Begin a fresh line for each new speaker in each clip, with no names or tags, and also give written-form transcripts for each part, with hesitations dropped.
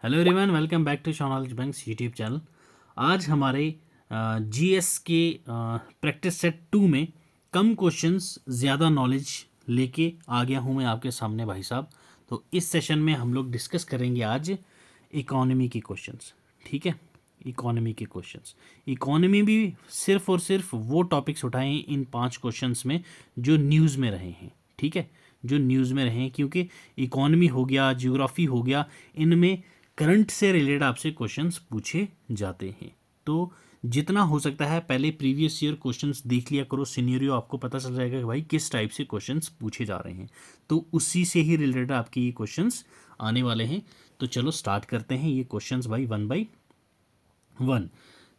Hello everyone, welcome back to शॉनॉलेज banks YouTube channel. आज हमारे जीएस के प्रैक्टिस सेट 2 में कम क्वेश्चंस ज़्यादा नॉलेज लेके आ गया हूँ मैं आपके सामने भाई साहब। तो इस सेशन में हम लोग डिस्कस करेंगे आज इकोनॉमी के क्वेश्चंस। ठीक है, इकोनॉमी के क्वेश्चंस। इकोनॉमी भी सिर्फ और सिर्फ वो टॉपिक्स उठाए हैं इन 5 क्वेश्चंस में जो न्यूज़ में रहे हैं। ठीक है, जो न्यूज़ में रहे हैं, क्योंकि इकोनॉमी हो गया, ज्योग्राफी हो गया, इनमें करंट से रिलेटेड आपसे क्वेश्चंस पूछे जाते हैं। तो जितना हो सकता है पहले प्रीवियस ईयर क्वेश्चंस देख लिया करो, सिनेरियो आपको पता चल जाएगा कि भाई किस टाइप से क्वेश्चंस पूछे जा रहे हैं। तो उसी से ही रिलेटेड आपके ये क्वेश्चंस आने वाले हैं। तो चलो स्टार्ट करते हैं ये क्वेश्चंस भाई 1 बाई 1।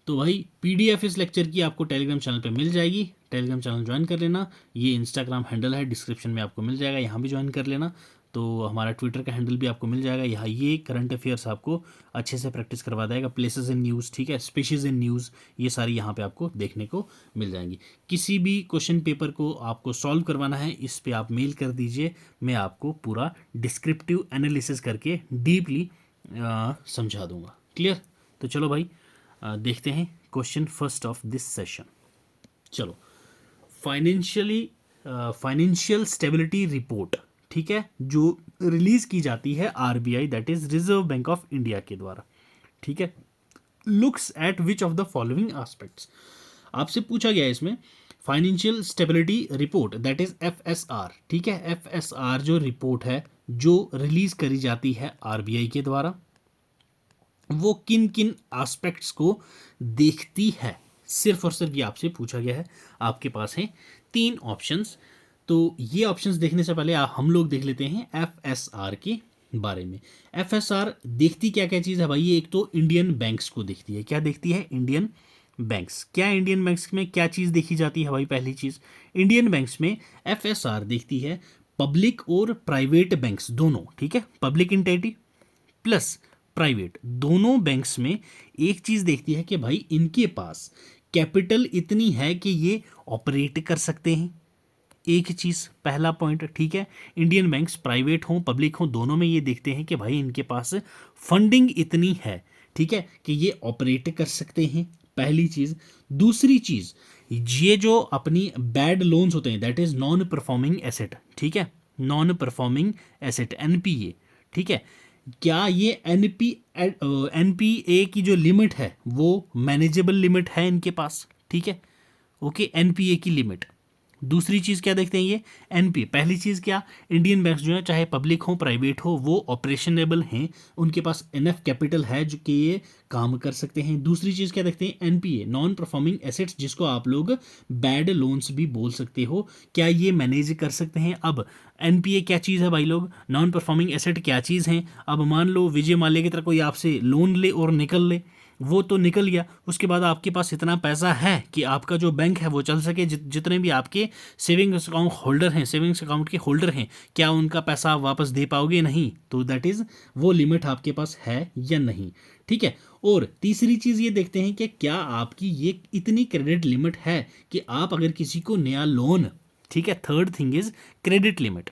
तो भाई पीडीएफ इस लेक्चर की आपको टेलीग्राम चैनल पे मिल जाएगी। टेलीग्राम चैनल ज्वाइन कर लेना। ये इंस्टाग्राम हैंडल है, डिस्क्रिप्शन में आपको मिल जाएगा, यहाँ भी ज्वाइन कर लेना। तो हमारा ट्विटर का हैंडल भी आपको मिल जाएगा। यहाँ ये करंट अफेयर्स आपको अच्छे से प्रैक्टिस करवा देगा। प्लेसेस इन न्यूज़, ठीक है, स्पीशीज़ इन न्यूज़, ये सारी यहाँ पे आपको देखने को मिल जाएंगी। किसी भी क्वेश्चन पेपर को आपको सॉल्व करवाना है, इस पे आप मेल कर दीजिए, मैं आपको पूरा डिस्क्रिप्टिव एनालिसिस करके डीपली समझा दूंगा। क्लियर? तो चलो भाई देखते हैं question first of this session. चलो, फाइनेंशियल स्टेबिलिटी रिपोर्ट, ठीक है, जो रिलीज की जाती है RBI, that is reserve bank of India के द्वारा। ठीक है, looks at which of the following aspects. आपसे पूछा गया है इसमें financial stability report, that is FSR. ठीक है, एफएसआर जो रिपोर्ट है जो रिलीज करी जाती है आरबीआई के द्वारा, वो किन किन एस्पेक्ट्स को देखती है, सिर्फ और सिर्फ ये आपसे पूछा गया है। आपके पास है 3 ऑप्शंस। तो ये ऑप्शंस देखने से पहले हम लोग देख लेते हैं एफएसआर के बारे में। एफएसआर देखती क्या क्या चीज़ है भाई? ये एक तो इंडियन बैंक्स को देखती है। क्या देखती है? Indian banks. क्या इंडियन बैंक्स में क्या चीज़ देखी जाती है भाई? पहली चीज़, इंडियन बैंक्स में एफएसआर देखती है पब्लिक और प्राइवेट बैंक्स दोनों। ठीक है, पब्लिक एंटिटी प्लस प्राइवेट, दोनों बैंक्स में एक चीज़ देखती है कि भाई इनके पास कैपिटल इतनी है कि ये ऑपरेट कर सकते हैं। एक चीज़, पहला पॉइंट। ठीक है, इंडियन बैंक्स प्राइवेट हों पब्लिक हों, दोनों में ये देखते हैं कि भाई इनके पास फंडिंग इतनी है, ठीक है, कि ये ऑपरेट कर सकते हैं। पहली चीज़। दूसरी चीज़, ये जो अपनी बैड लोन्स होते हैं, that is non performing asset. ठीक है, नॉन परफॉर्मिंग एसेट, एनपीए। ठीक है, क्या ये एनपीए की जो लिमिट है वो मैनेजेबल लिमिट है इनके पास? ठीक है, ओके, एनपीए की लिमिट। दूसरी चीज़ क्या देखते हैं ये? एनपीए। पहली चीज़ क्या? इंडियन बैंक्स जो है, चाहे पब्लिक हो प्राइवेट हो, वो ऑपरेशनेबल हैं, उनके पास इनफ कैपिटल है जो कि ये काम कर सकते हैं। दूसरी चीज़ क्या देखते हैं? एनपीए, नॉन परफॉर्मिंग एसेट्स, जिसको आप लोग बैड लोन्स भी बोल सकते हो। क्या ये मैनेज कर सकते हैं? अब एनपीए क्या चीज़ है भाई लोग? नॉन परफॉर्मिंग एसेट क्या चीज़ है? अब मान लो विजय माल्या की तरह कोई आपसे लोन ले और निकल ले, वो तो निकल गया, उसके बाद आपके पास इतना पैसा है कि आपका जो बैंक है वो चल सके। जितने भी आपके सेविंग्स अकाउंट होल्डर हैं, सेविंग्स अकाउंट के होल्डर हैं, क्या उनका पैसा आप वापस दे पाओगे? नहीं। तो दैट इज़, वो लिमिट आपके पास है या नहीं। ठीक है, और तीसरी चीज़ ये देखते हैं कि क्या आपकी ये इतनी क्रेडिट लिमिट है कि आप अगर किसी को नया लोन, ठीक है, third thing is credit limit.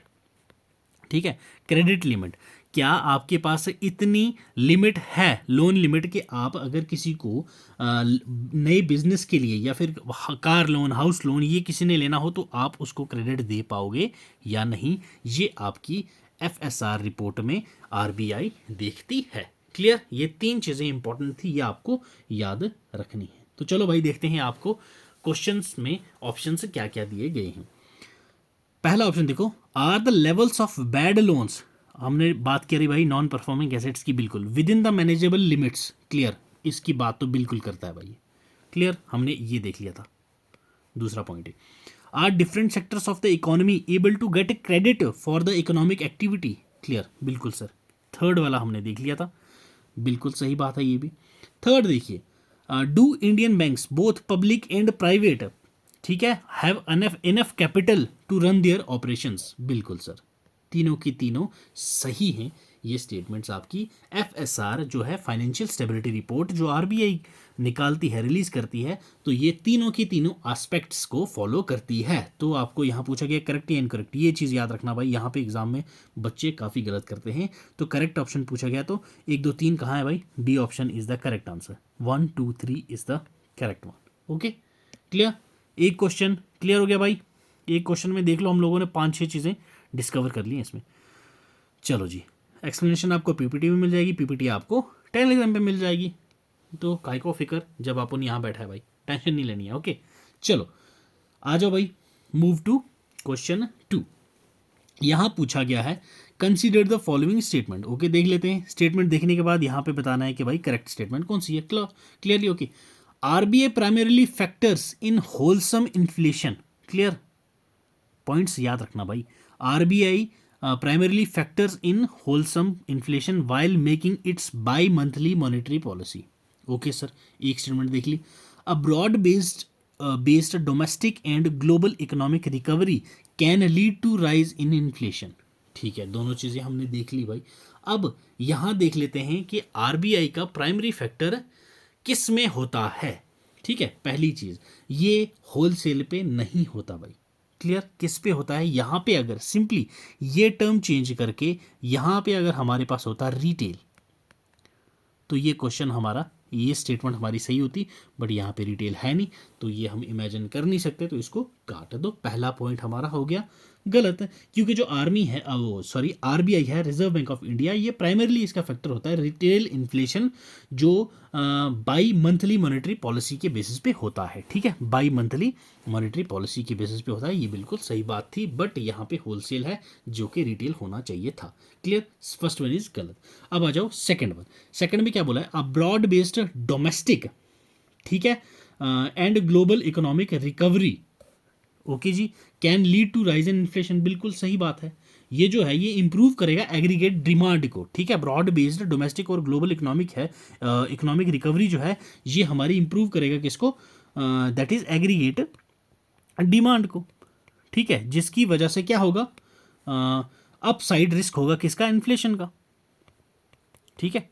ठीक है, क्रेडिट लिमिट, क्या आपके पास इतनी लिमिट है, लोन लिमिट, कि आप अगर किसी को नए बिजनेस के लिए या फिर कार लोन, हाउस लोन, ये किसी ने लेना हो तो आप उसको क्रेडिट दे पाओगे या नहीं? ये आपकी एफएसआर रिपोर्ट में आरबीआई देखती है। क्लियर? ये 3 चीज़ें इंपॉर्टेंट थी, ये आपको याद रखनी है। तो चलो भाई देखते हैं आपको क्वेश्चंस में ऑप्शंस क्या क्या दिए गए हैं। पहला ऑप्शन देखो, are the levels of bad loans, हमने बात करी भाई नॉन परफॉर्मिंग एसेट्स की, बिल्कुल within the manageable limits. Clear? इसकी बात तो बिल्कुल करता है भाई। क्लियर? हमने ये देख लिया था। दूसरा पॉइंट है, are different sectors of the economy able to get credit for the economic activity? Clear? बिल्कुल सर। थर्ड वाला हमने देख लिया था, बिल्कुल सही बात है ये भी। थर्ड देखिए, do Indian banks both public and private, ठीक है, have enough capital to run their operations? बिल्कुल सर, तीनों की तीनों सही हैं, ये स्टेटमेंट्स आपकी FSR जो है फाइनेंशियल स्टेबिलिटी रिपोर्ट जो RBI निकालती है, रिलीज करती है, तो ये तीनों की तीनों एस्पेक्ट्स को फॉलो करती है। तो आपको यहाँ पूछा गया करेक्ट या इनकरेक्ट, ये चीज़ याद रखना भाई, यहाँ पे एग्जाम में बच्चे काफ़ी गलत करते हैं। तो करेक्ट ऑप्शन पूछा गया तो 1 2 3 कहाँ है भाई, D option is the correct answer, 1 2 3 is the correct one. Okay clear, एक क्वेश्चन क्लियर हो गया भाई। एक क्वेश्चन में देख लो हम लोगों ने 5-6 चीज़ें डिस्कवर कर ली हैं इसमें। चलो जी, एक्सप्लेनेशन आपको PPT में मिल जाएगी, PPT आपको टेलीग्राम पे मिल जाएगी। तो काय को फिक्र, जब अपन यहाँ बैठा है भाई, टेंशन नहीं लेनी है। ओके चलो आ जाओ भाई, मूव टू क्वेश्चन 2। यहाँ पूछा गया है consider the following statement. Okay देख लेते हैं, स्टेटमेंट देखने के बाद यहाँ पे बताना है कि भाई करेक्ट स्टेटमेंट कौन सी है। Clearly okay, RBI primarily factors in wholesale inflation. Clear, points याद रखना भाई। RBI primarily factors in wholesale inflation while making its bi monthly monetary policy. Okay sir, एक स्टेटमेंट देख ली। A broad based domestic and global economic recovery can lead to rise in inflation. ठीक है, दोनों चीज़ें हमने देख ली भाई। अब यहाँ देख लेते हैं कि RBI का प्राइमरी फैक्टर किस में होता है। ठीक है, पहली चीज़ ये होलसेल पे नहीं होता भाई। क्लियर, किस पे होता है, यहाँ पे अगर सिंपली ये टर्म चेंज करके यहाँ पे अगर हमारे पास होता रिटेल, तो ये क्वेश्चन हमारा, ये स्टेटमेंट हमारी सही होती, बट यहाँ पे रिटेल है नहीं, तो ये हम इमेजिन कर नहीं सकते, तो इसको काट दो। पहला पॉइंट हमारा हो गया गलत, क्योंकि जो RBI है, रिजर्व बैंक ऑफ इंडिया, ये प्राइमरीली इसका फैक्टर होता है रिटेल इन्फ्लेशन, जो बाई मंथली मॉनेटरी पॉलिसी के बेसिस पे होता है। ठीक है, बाई मंथली मॉनेटरी पॉलिसी के बेसिस पे होता है, ये बिल्कुल सही बात थी, बट यहाँ पे होलसेल है जो कि रिटेल होना चाहिए था। क्लियर, फर्स्ट वन इज गलत। अब आ जाओ सेकंड वन। सेकंड में क्या बोला है, अ ब्रॉड बेस्ड डोमेस्टिक, ठीक है, and global economic recovery, okay जी, can lead to rise in inflation. बिल्कुल सही बात है, ये जो है ये इंप्रूव करेगा एग्रीगेट डिमांड को। ठीक है, ब्रॉड बेस्ड डोमेस्टिक और ग्लोबल इकोनॉमिक है, इकोनॉमिक रिकवरी जो है ये हमारी इंप्रूव करेगा किसको, दैट इज एग्रीगेट डिमांड को। ठीक है, जिसकी वजह से क्या होगा, अपसाइड रिस्क होगा किसका, इन्फ्लेशन का। ठीक है,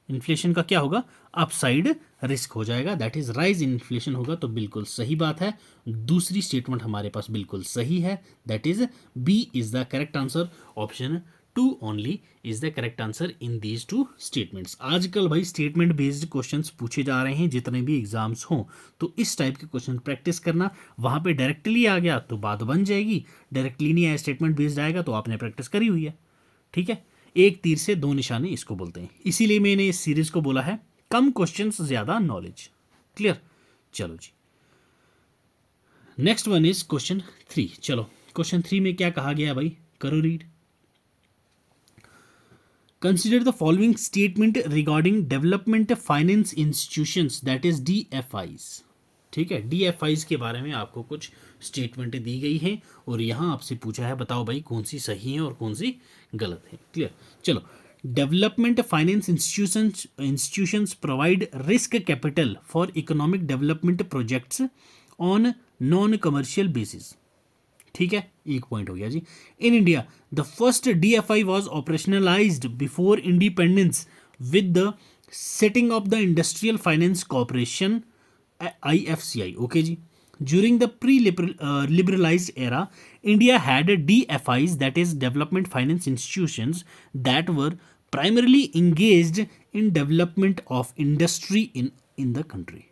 इन्फ्लेशन का क्या होगा, अपसाइड रिस्क हो जाएगा, that is rise in inflation होगा। तो बिल्कुल सही बात है, दूसरी स्टेटमेंट हमारे पास बिल्कुल सही है, that is B is the correct answer. Option 2 only is the correct answer in these 2 statements. आजकल भाई स्टेटमेंट बेस्ड क्वेश्चंस पूछे जा रहे हैं, जितने भी एग्जाम्स हों, तो इस टाइप के क्वेश्चन प्रैक्टिस करना। वहाँ पे डायरेक्टली आ गया तो बात बन जाएगी, डायरेक्टली नहीं आया, स्टेटमेंट बेस्ड आएगा तो आपने प्रैक्टिस करी हुई है। ठीक है, एक तीर से दो निशाने इसको बोलते हैं, इसीलिए मैंने इस सीरीज को बोला है कम क्वेश्चंस ज्यादा नॉलेज। क्लियर, चलो जी, नेक्स्ट वन इज क्वेश्चन 3। चलो क्वेश्चन 3 में क्या कहा गया भाई, करो read. Consider the following statement regarding development finance institutions, that is DFIs। ठीक है, DFIs के बारे में आपको कुछ स्टेटमेंट दी गई हैं और यहाँ आपसे पूछा है बताओ भाई कौन सी सही है और कौन सी गलत है। क्लियर, चलो, development finance institutions provide risk capital for economic development projects on non commercial basis. ठीक है, एक पॉइंट हो गया जी। In India the first DFI was operationalised before independence with the setting of the industrial finance corporation, IFCI। Okay जी, during the pre-liberalized era, India had DFIs, that is development finance institutions, that were primarily engaged in development of industry in the country।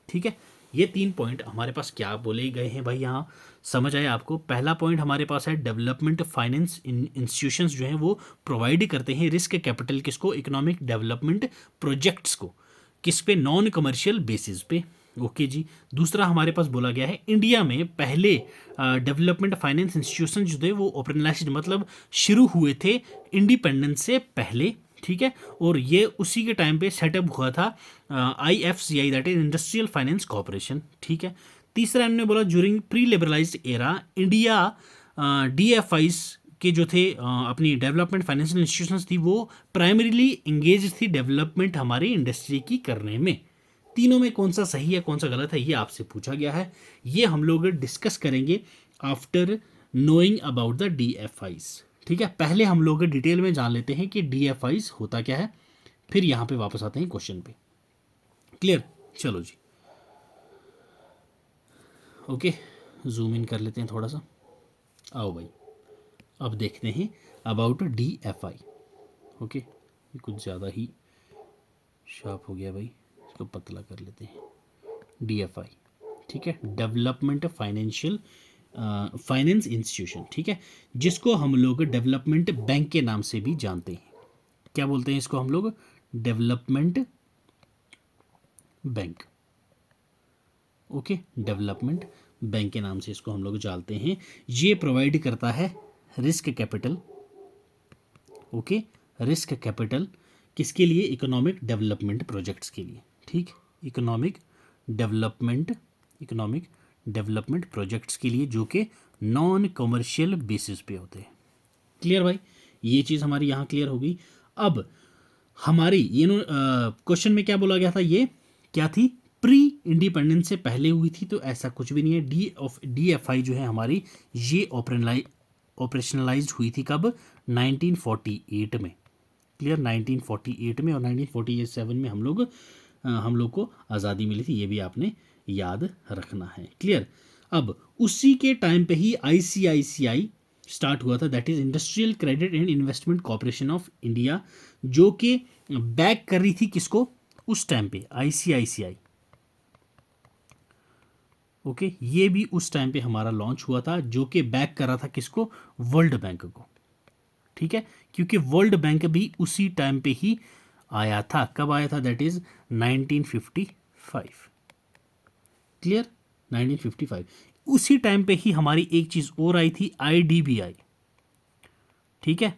ठीक है, ये 3 point हमारे पास क्या बोले गए हैं भाई, यहाँ समझ आए आपको। पहला पॉइंट हमारे पास है डेवलपमेंट फाइनेंस इंस्टीट्यूशंस जो हैं वो प्रोवाइड करते हैं रिस्क कैपिटल किसको, इकोनॉमिक डेवलपमेंट प्रोजेक्ट्स को, किस पे, नॉन कमर्शियल बेसिस पे। ओके जी, दूसरा हमारे पास बोला गया है इंडिया में पहले डेवलपमेंट फाइनेंस इंस्टीट्यूशन जो थे वो ओपनलाइज्ड मतलब शुरू हुए थे इंडिपेंडेंस से पहले। ठीक है, और ये उसी के टाइम पे सेटअप हुआ था IFCI, that is industrial finance corporation. ठीक है, तीसरा हमने बोला during pre liberalised era India DFIs के जो थे अपनी डेवलपमेंट फाइनेंशियल इंस्टीट्यूशंस थी वो प्राइमरीली इंगेज थी डेवलपमेंट हमारी इंडस्ट्री की करने में। तीनों में कौन सा सही है कौन सा गलत है ये आपसे पूछा गया है, ये हम लोग डिस्कस करेंगे after knowing about the DFIs। ठीक है, पहले हम लोग डिटेल में जान लेते हैं कि DFIs होता क्या है, फिर यहाँ पे वापस आते हैं क्वेश्चन पे। क्लियर, चलो जी, ओके, जूम इन कर लेते हैं थोड़ा सा। आओ भाई, अब देखते हैं अबाउट DFI। ओके, ये कुछ ज़्यादा ही शार्प हो गया भाई, इसको पतला कर लेते हैं। DFI, ठीक है, डेवलपमेंट फाइनेंशियल फाइनेंस इंस्टीट्यूशन, ठीक है, जिसको हम लोग डेवलपमेंट बैंक के नाम से भी जानते हैं। क्या बोलते हैं इसको हम लोग? Development bank. Okay, development bank के नाम से इसको हम लोग जानते हैं। ये प्रोवाइड करता है risk capital. Okay, risk capital किसके लिए? इकोनॉमिक डेवलपमेंट प्रोजेक्ट्स के लिए, ठीक, इकोनॉमिक डेवलपमेंट प्रोजेक्ट्स के लिए, जो कि नॉन कमर्शियल बेसिस पे होते हैं। क्लियर भाई, ये चीज़ हमारी यहाँ क्लियर हो गई। अब हमारी ये क्वेश्चन में क्या बोला गया था, ये क्या थी? प्री इंडिपेंडेंस से पहले हुई थी, तो ऐसा कुछ भी नहीं है। DFI जो है हमारी, ये ऑपरेशनलाइज्ड हुई थी कब? 1948 में। क्लियर, 1948 में, और 1947 में हम लोग को आज़ादी मिली थी, ये भी आपने याद रखना है। क्लियर, अब उसी के टाइम पे ही ICICI स्टार्ट हुआ था, that is industrial credit and investment corporation of India, जो कि बैक कर रही थी किसको उस टाइम पे? ICICI। ओके, ये भी उस टाइम पे हमारा लॉन्च हुआ था, जो कि बैक कर रहा था किसको? वर्ल्ड बैंक को। ठीक है, क्योंकि वर्ल्ड बैंक भी उसी टाइम पे ही आया था। कब आया था? That is 1955। क्लियर, 1955। उसी टाइम पे ही हमारी एक चीज और आई थी, IDBI। ठीक है,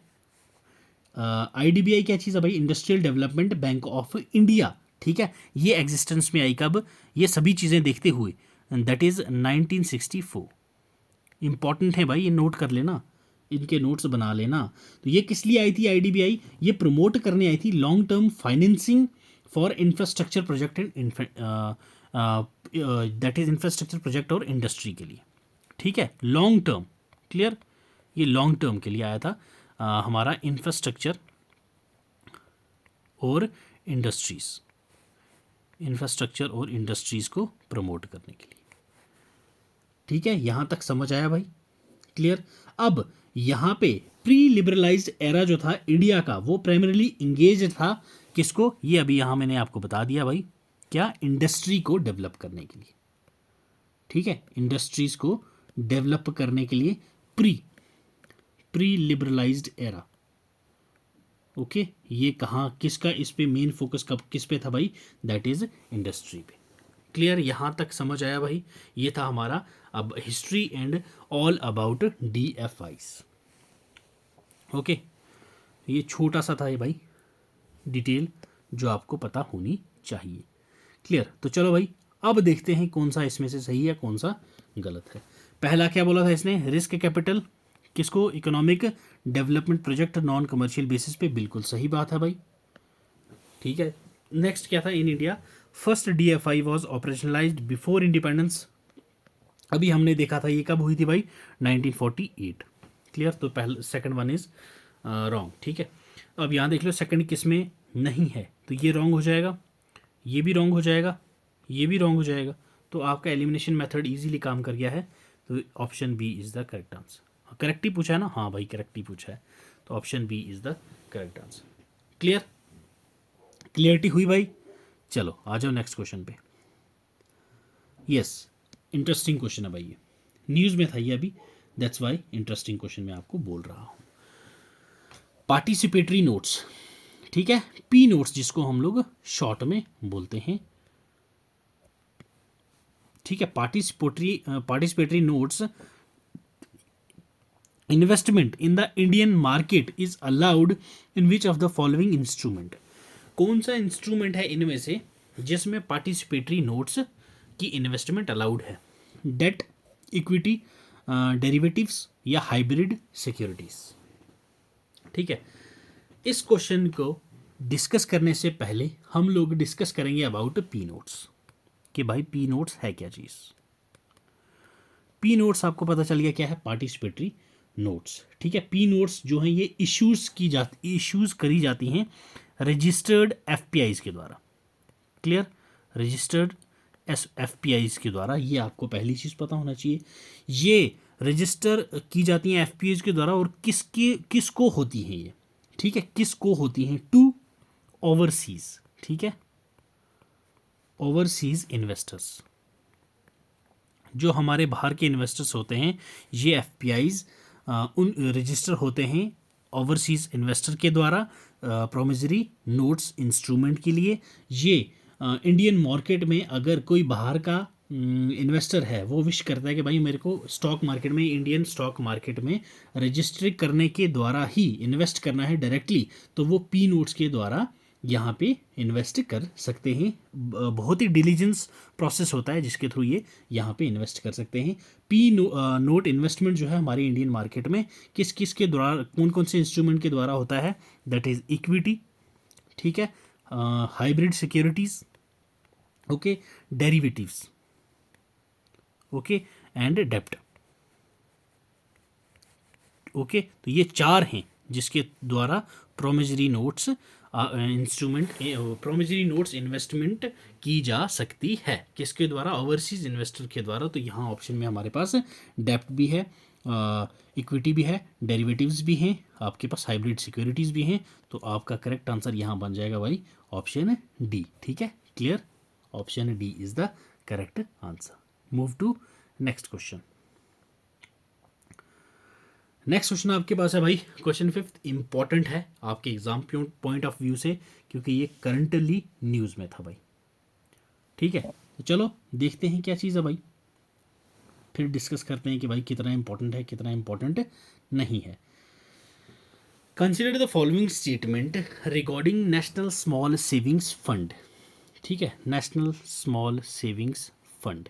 IDBI क्या चीज़ है भाई? Industrial development bank of India. ठीक है, ये एग्जिस्टेंस में आई कब? ये सभी चीज़ें देखते हुए, दैट इज 1964। इंपॉर्टेंट है भाई, ये नोट कर लेना, इनके नोट्स बना लेना। तो ये किस लिए आई थी IDBI? ये प्रमोट करने आई थी long term financing for infrastructure project and that is infrastructure project और इंडस्ट्री के लिए। ठीक है, लॉन्ग टर्म। क्लियर, ये लॉन्ग टर्म के लिए आया था हमारा इंफ्रास्ट्रक्चर और इंडस्ट्रीज़ को प्रमोट करने के लिए। ठीक है, यहाँ तक समझ आया भाई? क्लियर, अब यहाँ पे प्री लिबरलाइज्ड एरा जो था इंडिया का, वो प्राइमरीली इंगेज था किसको? ये अभी यहाँ मैंने आपको बता दिया भाई, क्या? इंडस्ट्री को डेवलप करने के लिए। ठीक है, इंडस्ट्रीज़ को डेवलप करने के लिए प्री लिबरलाइज्ड एरा। ओके, ये कहाँ, किसका इस पे मेन फोकस कब किस पे था भाई? दैट इज इंडस्ट्री पे। क्लियर, यहाँ तक समझ आया भाई? ये था हमारा अब history and all about DFIs। Okay, ये छोटा सा था ये भाई डिटेल, जो आपको पता होनी चाहिए। क्लियर, तो चलो भाई, अब देखते हैं कौन सा इसमें से सही है, कौन सा गलत है। पहला क्या बोला था इसने? रिस्क कैपिटल किसको? Economic development project non commercial basis पे। बिल्कुल सही बात है भाई। ठीक है, नेक्स्ट क्या था? In India first DFI was operationalised before independence. अभी हमने देखा था ये कब हुई थी भाई? 1948। क्लियर, तो पहले सेकंड वन इज रॉन्ग। ठीक है, अब यहाँ देख लो सेकंड किस में नहीं है, तो ये रॉन्ग हो जाएगा, ये भी रॉन्ग हो जाएगा, ये भी रॉन्ग हो जाएगा। तो आपका एलिमिनेशन मेथड इजीली काम कर गया है, तो option B is the correct answer. Correct ही पूछा है ना? हाँ भाई, करेक्ट ही पूछा है, तो option B is the correct answer. Clear, clarity हुई भाई? चलो आ जाओ नेक्स्ट क्वेश्चन पे। यस, इंटरेस्टिंग क्वेश्चन है भाई, ये न्यूज़ में था ये अभी, दैट्स वाई इंटरेस्टिंग क्वेश्चन मैं आपको बोल रहा हूँ। पार्टिसिपेटरी नोट्स, ठीक है, P नोट्स जिसको हम लोग शॉर्ट में बोलते हैं। ठीक है, participatory notes investment in the Indian market is allowed in which of the following instrument. कौन सा इंस्ट्रूमेंट है इनमें से जिसमें पार्टिसिपेटरी नोट्स की इन्वेस्टमेंट अलाउड है? डेट, इक्विटी, डेरिवेटिव्स या हाइब्रिड सिक्योरिटीज। ठीक है, इस क्वेश्चन को डिस्कस करने से पहले हम लोग डिस्कस करेंगे अबाउट P नोट्स, कि भाई P नोट्स है क्या चीज़। P नोट्स आपको पता चल गया क्या है? पार्टिसिपेटरी नोट्स, ठीक है। पी नोट्स जो हैं ये इश्यूज करी जाती हैं रजिस्टर्ड एफपीआईज के द्वारा। क्लियर, रजिस्टर्ड एफपीआईज के द्वारा, ये आपको पहली चीज़ पता होना चाहिए। ये रजिस्टर की जाती हैं एफपीआईज के द्वारा और किसको होती हैं ये, ठीक है, किसको होती हैं, टू ओवरसीज, ठीक है, ओवरसीज इन्वेस्टर्स, जो हमारे बाहर के इन्वेस्टर्स होते हैं, ये एफपीआईज उन रजिस्टर होते हैं ओवरसीज इन्वेस्टर के द्वारा प्रोमिसरी नोट्स इंस्ट्रूमेंट के लिए। ये इंडियन मार्केट में अगर कोई बाहर का इन्वेस्टर है, वो विश करता है कि भाई मेरे को स्टॉक मार्केट में, इंडियन स्टॉक मार्केट में रजिस्ट्री करने के द्वारा ही इन्वेस्ट करना है डायरेक्टली, तो वो पी नोट्स के द्वारा यहाँ पे इन्वेस्ट कर सकते हैं। बहुत ही डिलीजेंस प्रोसेस होता है जिसके थ्रू ये यहाँ पे इन्वेस्ट कर सकते हैं। नोट इन्वेस्टमेंट जो है हमारी इंडियन मार्केट में किस किस के द्वारा, कौन कौन से इंस्ट्रूमेंट के द्वारा होता है, दैट इज इक्विटी, ठीक है, hybrid securities, okay, derivatives, okay, and डेप्ट, ओके। तो ये चार हैं जिसके द्वारा promissory notes promissory notes investment की जा सकती है, किसके द्वारा, ओवरसीज इन्वेस्टर के द्वारा। तो यहाँ ऑप्शन में हमारे पास डेप्ट भी है, इक्विटी भी है, डेरिवेटिव्स भी हैं, आपके पास हाइब्रिड सिक्योरिटीज़ भी हैं। तो आपका करेक्ट आंसर यहाँ बन जाएगा भाई ऑप्शन डी, ठीक है। Clear, option D is the correct answer. Move to next question. Next question आपके पास है भाई, क्वेश्चन 5 इंपॉर्टेंट है आपके एग्जाम पॉइंट ऑफ व्यू से, क्योंकि ये करंटली न्यूज़ में था भाई, ठीक है। तो चलो देखते हैं क्या चीज़ है भाई, फिर डिस्कस करते हैं कि भाई कितना इंपॉर्टेंट है, कितना इंपॉर्टेंट नहीं है। Consider the following statement regarding national small savings fund, ठीक है, national small savings fund,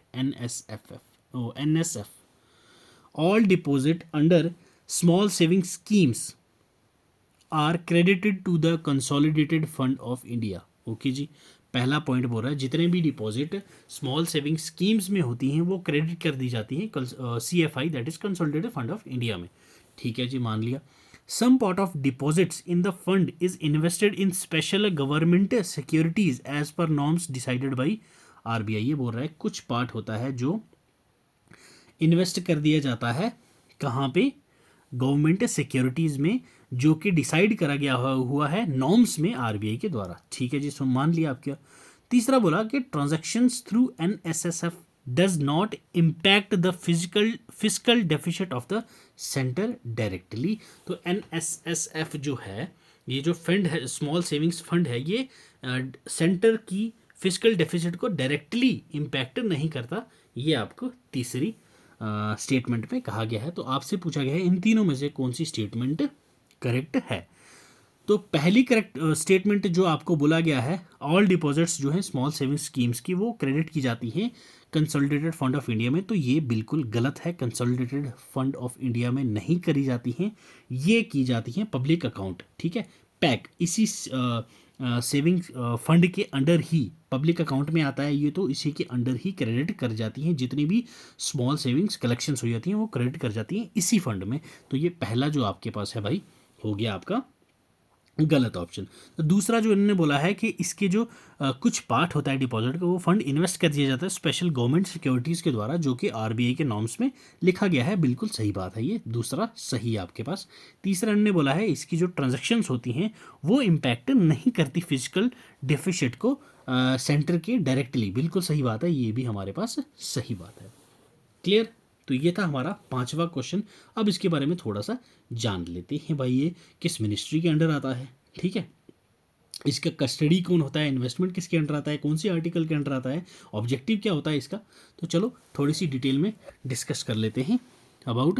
NSF, all deposit under small saving schemes are credited to the consolidated fund of India. Okay जी, पहला point बोल रहा है जितने भी डिपॉजिट स्मॉल सेविंग स्कीम्स में होती हैं वो क्रेडिट कर दी जाती हैं CFI, that is consolidated fund of India में, ठीक है जी, मान लिया। Some part of deposits in the fund is invested in special government securities as per norms decided by RBI। ये बोल रहा है कुछ पार्ट होता है जो इन्वेस्ट कर दिया जाता है कहाँ पे, गवर्नमेंट सिक्योरिटीज़ में, जो कि डिसाइड करा गया हुआ है नॉर्म्स में RBI के द्वारा, ठीक है जी, सो मान लिया आप क्या। तीसरा बोला कि transactions through NSSF does not impact the physical deficit of the centre directly. तो NSSF जो है, ये जो फंड है, स्मॉल सेविंग्स फंड है, ये सेंटर की फिजिकल डेफिसिट को डायरेक्टली इम्पैक्ट नहीं करता, ये आपको तीसरी स्टेटमेंट में कहा गया है। तो आपसे पूछा गया है इन तीनों में से कौन सी स्टेटमेंट करेक्ट है। तो पहली करेक्ट स्टेटमेंट जो आपको बोला गया है, ऑल डिपॉजिट्स जो हैं स्मॉल सेविंग स्कीम्स की वो क्रेडिट की जाती हैं कंसोलिडेटेड फंड ऑफ इंडिया में, तो ये बिल्कुल गलत है। कंसोलिडेटेड फंड ऑफ इंडिया में नहीं करी जाती हैं, ये की जाती हैं पब्लिक अकाउंट, ठीक है, पैक, इसी सेविंग फंड के अंडर ही पब्लिक अकाउंट में आता है ये, तो इसी के अंडर ही क्रेडिट कर जाती हैं, जितनी भी स्मॉल सेविंग्स कलेक्शंस हो जाती हैं वो क्रेडिट कर जाती हैं इसी फंड में। तो ये पहला जो आपके पास है भाई हो गया आपका गलत ऑप्शन। तो दूसरा जो इन्होंने बोला है कि इसके जो कुछ पार्ट होता है डिपॉजिट का, वो फंड इन्वेस्ट कर दिया जाता है स्पेशल गवर्नमेंट सिक्योरिटीज़ के द्वारा, जो कि RBI के नॉर्म्स में लिखा गया है, बिल्कुल सही बात है, ये दूसरा सही है आपके पास। तीसरा इन्होंने बोला है इसकी जो ट्रांजेक्शन्स होती हैं वो इम्पैक्ट नहीं करती फिजिकल डेफिसिट को सेंटर के डायरेक्टली, बिल्कुल सही बात है, ये भी हमारे पास सही बात है। क्लियर, तो ये था हमारा पांचवा क्वेश्चन। अब इसके बारे में थोड़ा सा जान लेते हैं भाई, ये किस मिनिस्ट्री के अंडर आता है, ठीक है, इसका कस्टडी कौन होता है, इन्वेस्टमेंट किसके अंडर आता है, कौन सी आर्टिकल के अंडर आता है, ऑब्जेक्टिव क्या होता है इसका। तो चलो थोड़ी सी डिटेल में डिस्कस कर लेते हैं अबाउट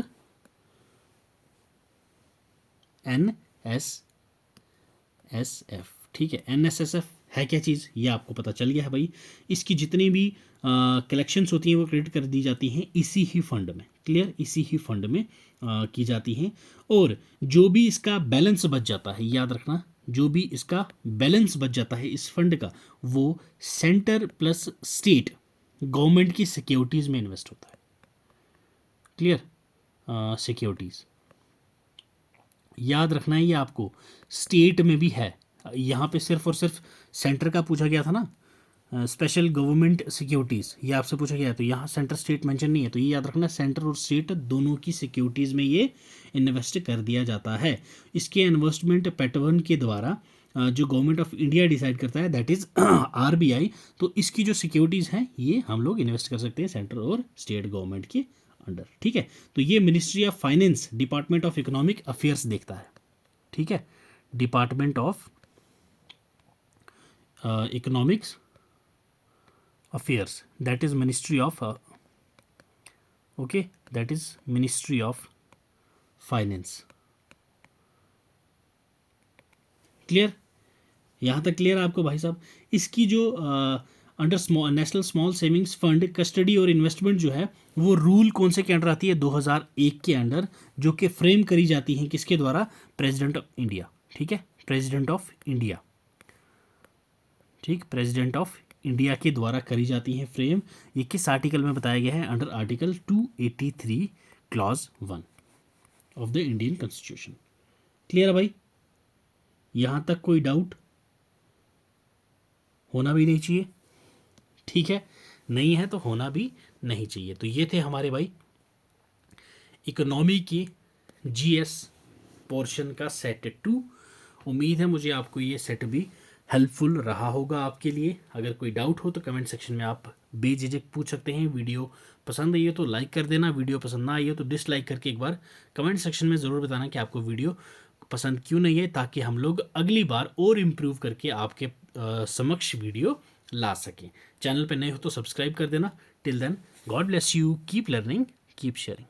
NSSF, ठीक है। NSSF है क्या चीज़, ये आपको पता चल गया है भाई। इसकी जितनी भी कलेक्शंस होती हैं वो क्रेडिट कर दी जाती हैं इसी ही फंड में, क्लियर, इसी ही फंड में की जाती हैं। और जो भी इसका बैलेंस बच जाता है, याद रखना, जो भी इसका बैलेंस बच जाता है इस फंड का, वो सेंटर प्लस स्टेट गवर्नमेंट की सिक्योरिटीज़ में इन्वेस्ट होता है, क्लियर, सिक्योरिटीज़, याद रखना है ये आपको, स्टेट में भी है। यहाँ पे सिर्फ और सिर्फ सेंटर का पूछा गया था ना, स्पेशल गवर्नमेंट सिक्योरिटीज़ ये आपसे पूछा गया है, तो यहाँ सेंटर स्टेट मेंशन नहीं है, तो ये याद रखना सेंटर और स्टेट दोनों की सिक्योरिटीज़ में ये इन्वेस्ट कर दिया जाता है। इसके इन्वेस्टमेंट पैटर्न के द्वारा जो गवर्नमेंट ऑफ इंडिया डिसाइड करता है, दैट इज़ आरबीआई। तो इसकी जो सिक्योरिटीज़ हैं ये हम लोग इन्वेस्ट कर सकते हैं सेंटर और स्टेट गवर्नमेंट के अंडर, ठीक है। तो ये ministry of finance, department of economic affairs देखता है, ठीक है। Department of economics affairs, that is ministry of okay, that is ministry of finance. Clear, यहाँ तक क्लियर आपको भाई साहब। इसकी जो under national small savings fund custody और इन्वेस्टमेंट जो है वो रूल कौन से के अंडर आती है, 2001 के अंडर, जो कि फ्रेम करी जाती हैं किसके द्वारा, प्रेसिडेंट ऑफ इंडिया, ठीक है, प्रेसिडेंट ऑफ इंडिया, ठीक, प्रेसिडेंट ऑफ इंडिया के द्वारा करी जाती हैं फ्रेम। ये किस आर्टिकल में बताया गया है, under article 283 clause 1 of the Indian constitution. Clear है भाई, यहाँ तक कोई डाउट होना भी नहीं चाहिए, ठीक है, नहीं है तो होना भी नहीं चाहिए। तो ये थे हमारे भाई इकोनॉमी के जीएस पोर्शन का सेट 2। उम्मीद है मुझे आपको ये सेट भी हेल्पफुल रहा होगा आपके लिए। अगर कोई डाउट हो तो कमेंट सेक्शन में आप बेझिझक पूछ सकते हैं। वीडियो पसंद आई हो तो लाइक कर देना, वीडियो पसंद ना आई हो तो डिसलाइक करके एक बार कमेंट सेक्शन में ज़रूर बताना कि आपको वीडियो पसंद क्यों नहीं है, ताकि हम लोग अगली बार और इम्प्रूव करके आपके समक्ष वीडियो ला सकें। चैनल पे नए हो तो सब्सक्राइब कर देना। Till then, God bless you, keep learning, keep sharing.